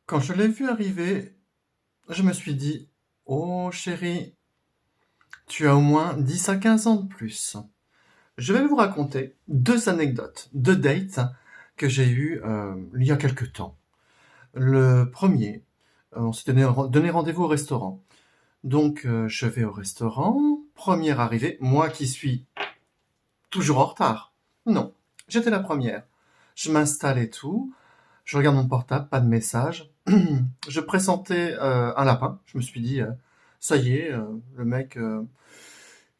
Quand je l'ai vu arriver, je me suis dit: «Oh chérie, tu as au moins 10 à 15 ans de plus». Je vais vous raconter 2 anecdotes, 2 dates que j'ai eues, il y a quelque temps. Le premier, on s'était donné rendez-vous au restaurant. Donc je vais au restaurant, première arrivée, moi qui suis toujours en retard. Non, j'étais la première. Je m'installe et tout, je regarde mon portable, pas de message. Je pressentais un lapin. Je me suis dit, ça y est, le mec,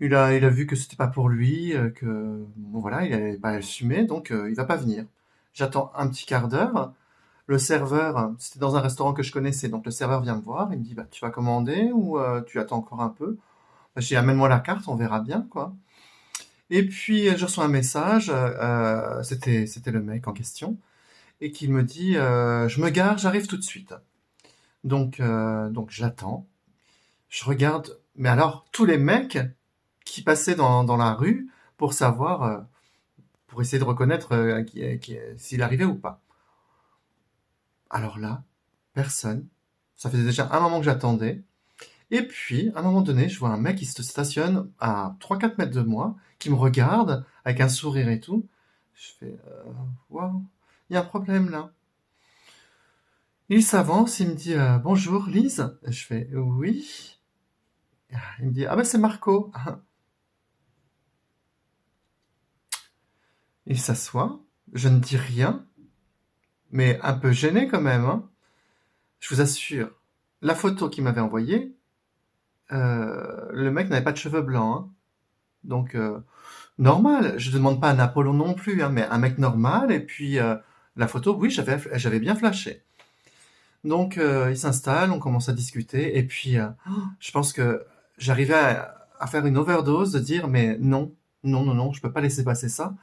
il a vu que c'était pas pour lui, que bon voilà, il allait pas assumer, donc il va pas venir. J'attends un petit quart d'heure. Le serveur, c'était dans un restaurant que je connaissais, donc le serveur vient me voir. Il me dit, bah, tu vas commander ou tu attends encore un peu? Bah, j'ai dit, amène-moi la carte, on verra bien, quoi. Et puis je reçois un message, c'était le mec en question, et qui me dit, je me gare, j'arrive tout de suite. Donc j'attends, je regarde, mais alors tous les mecs qui passaient dans la rue pour savoir, pour essayer de reconnaître s'il arrivait ou pas. Alors là, personne. Ça faisait déjà un moment que j'attendais. Et puis, à un moment donné, je vois un mec qui se stationne à 3-4 mètres de moi, qui me regarde avec un sourire et tout. Je fais, waouh, il y a un problème là. Il s'avance, il me dit, bonjour Lise. Je fais, oui. Il me dit, ah ben c'est Marco. Il s'assoit, je ne dis rien, mais un peu gêné quand même, hein. Je vous assure, la photo qu'il m'avait envoyée, le mec n'avait pas de cheveux blancs, hein. Donc, normal, je ne demande pas un Apollon non plus, hein, mais un mec normal, et puis la photo, oui, j'avais bien flashé. Donc, il s'installe, on commence à discuter, et puis je pense que j'arrivais à faire une overdose de dire, mais non, non, non, non, je peux pas laisser passer ça.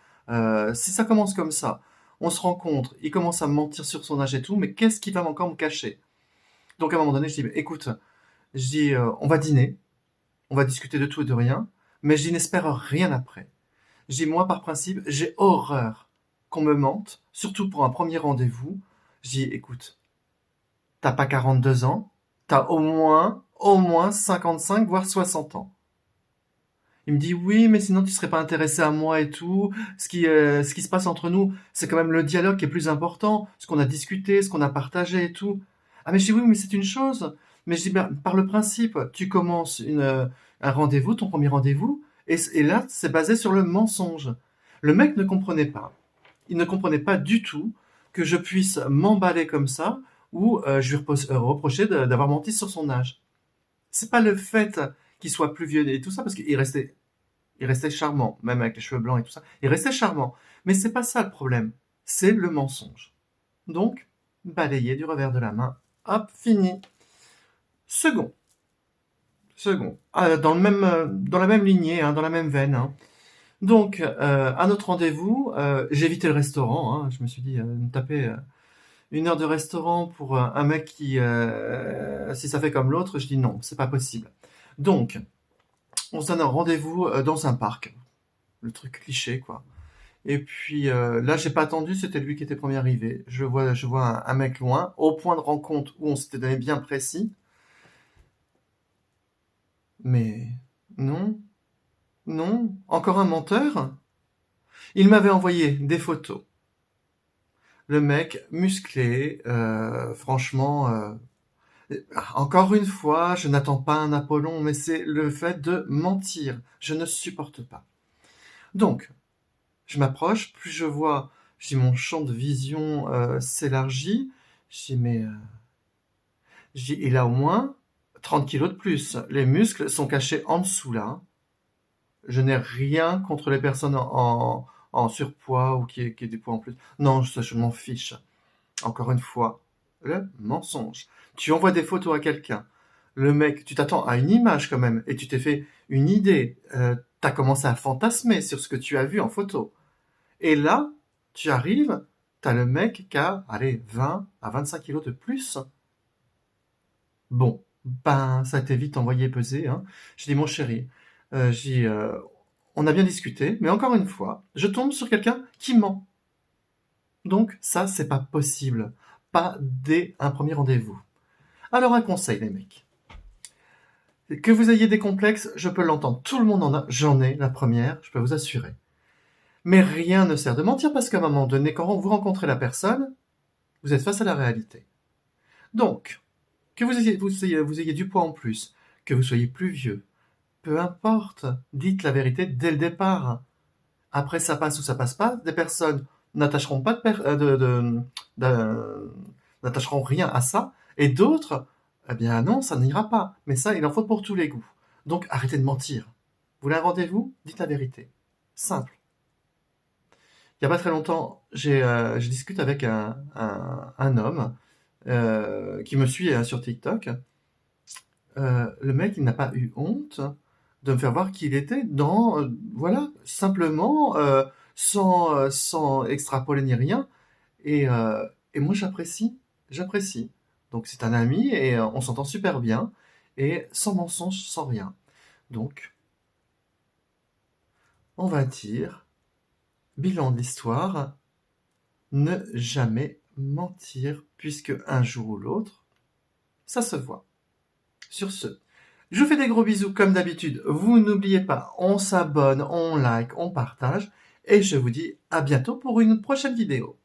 Si ça commence comme ça, on se rencontre, il commence à me mentir sur son âge et tout, mais qu'est-ce qu'il va encore me cacher? Donc, à un moment donné, je dis, écoute, je dis, on va dîner, on va discuter de tout et de rien, mais je dis, n'espère rien après. Je dis, moi, par principe, j'ai horreur qu'on me mente, surtout pour un premier rendez-vous. Je dis, écoute, t'as pas 42 ans, t'as au moins 55, voire 60 ans. Il me dit, oui, mais sinon tu serais pas intéressé à moi et tout. Ce qui se passe entre nous, c'est quand même le dialogue qui est plus important, ce qu'on a discuté, ce qu'on a partagé et tout. Ah, mais je dis, oui, mais c'est une chose. Mais je dis, ben, par le principe, tu commences un rendez-vous, ton premier rendez-vous, et là, c'est basé sur le mensonge. Le mec ne comprenait pas. Il ne comprenait pas du tout que je puisse m'emballer comme ça ou je lui reprochais d'avoir menti sur son âge. C'est pas le fait qu'il soit plus vieux et tout ça, parce qu'il restait charmant, même avec les cheveux blancs et tout ça. Il restait charmant. Mais c'est pas ça le problème. C'est le mensonge. Donc, balayer du revers de la main. Hop, fini. Second. Second. Dans la même lignée, hein, dans la même veine, hein. Donc, à notre rendez-vous, j'ai évité le restaurant, hein. Je me suis dit, me taper 1 heure de restaurant pour un mec qui, si ça fait comme l'autre, je dis non, c'est pas possible. Donc, on se donne un rendez-vous dans un parc. Le truc cliché, quoi. Et puis là, j'ai pas attendu, c'était lui qui était premier arrivé. Je vois un mec loin, au point de rencontre où on s'était donné bien précis. Mais non, non, encore un menteur. Il m'avait envoyé des photos. Le mec musclé, franchement, encore une fois, je n'attends pas un Apollon, mais c'est le fait de mentir. Je ne supporte pas. Donc, je m'approche, plus je vois, je dis mon champ de vision s'élargit. Je dis mais il a au moins 30 kilos de plus. Les muscles sont cachés en dessous là. Je n'ai rien contre les personnes en surpoids ou qui aient du poids en plus. Non, je m'en fiche. Encore une fois, le mensonge. Tu envoies des photos à quelqu'un. Le mec, tu t'attends à une image quand même, et tu t'es fait une idée. T'as commencé à fantasmer sur ce que tu as vu en photo. Et là, tu arrives, t'as le mec qui a, allez, 20 à 25 kilos de plus. Bon, ben, ça a été vite envoyé peser, hein. J'ai dit, mon chéri, j'ai dit, on a bien discuté, mais encore une fois, je tombe sur quelqu'un qui ment. Donc ça, c'est pas possible. pas dès un premier rendez-vous. Alors un conseil les mecs. Que vous ayez des complexes, je peux l'entendre. Tout le monde en a. J'en ai, la première, je peux vous assurer. Mais rien ne sert de mentir parce qu'à un moment donné, quand vous rencontrez la personne, vous êtes face à la réalité. Donc, que vous ayez du poids en plus, que vous soyez plus vieux, peu importe, dites la vérité dès le départ. Après, ça passe ou ça passe pas, des personnes n'attacheront pas n'attacheront rien à ça, et d'autres, eh bien non, ça n'ira pas. Mais ça, il en faut pour tous les goûts. Donc, arrêtez de mentir. Vous voulez un rendez-vous? Dites la vérité. Simple. Il n'y a pas très longtemps, je discute avec un homme qui me suit sur TikTok. Le mec, il n'a pas eu honte de me faire voir qu'il était dans, voilà, simplement, sans extrapoler ni rien. Et, euh, et moi, j'apprécie. Donc, c'est un ami et on s'entend super bien et sans mensonge, sans rien. Donc, on va dire, bilan de l'histoire, ne jamais mentir puisque un jour ou l'autre, ça se voit. Sur ce, je vous fais des gros bisous comme d'habitude. Vous n'oubliez pas, on s'abonne, on like, on partage. Et je vous dis à bientôt pour une prochaine vidéo.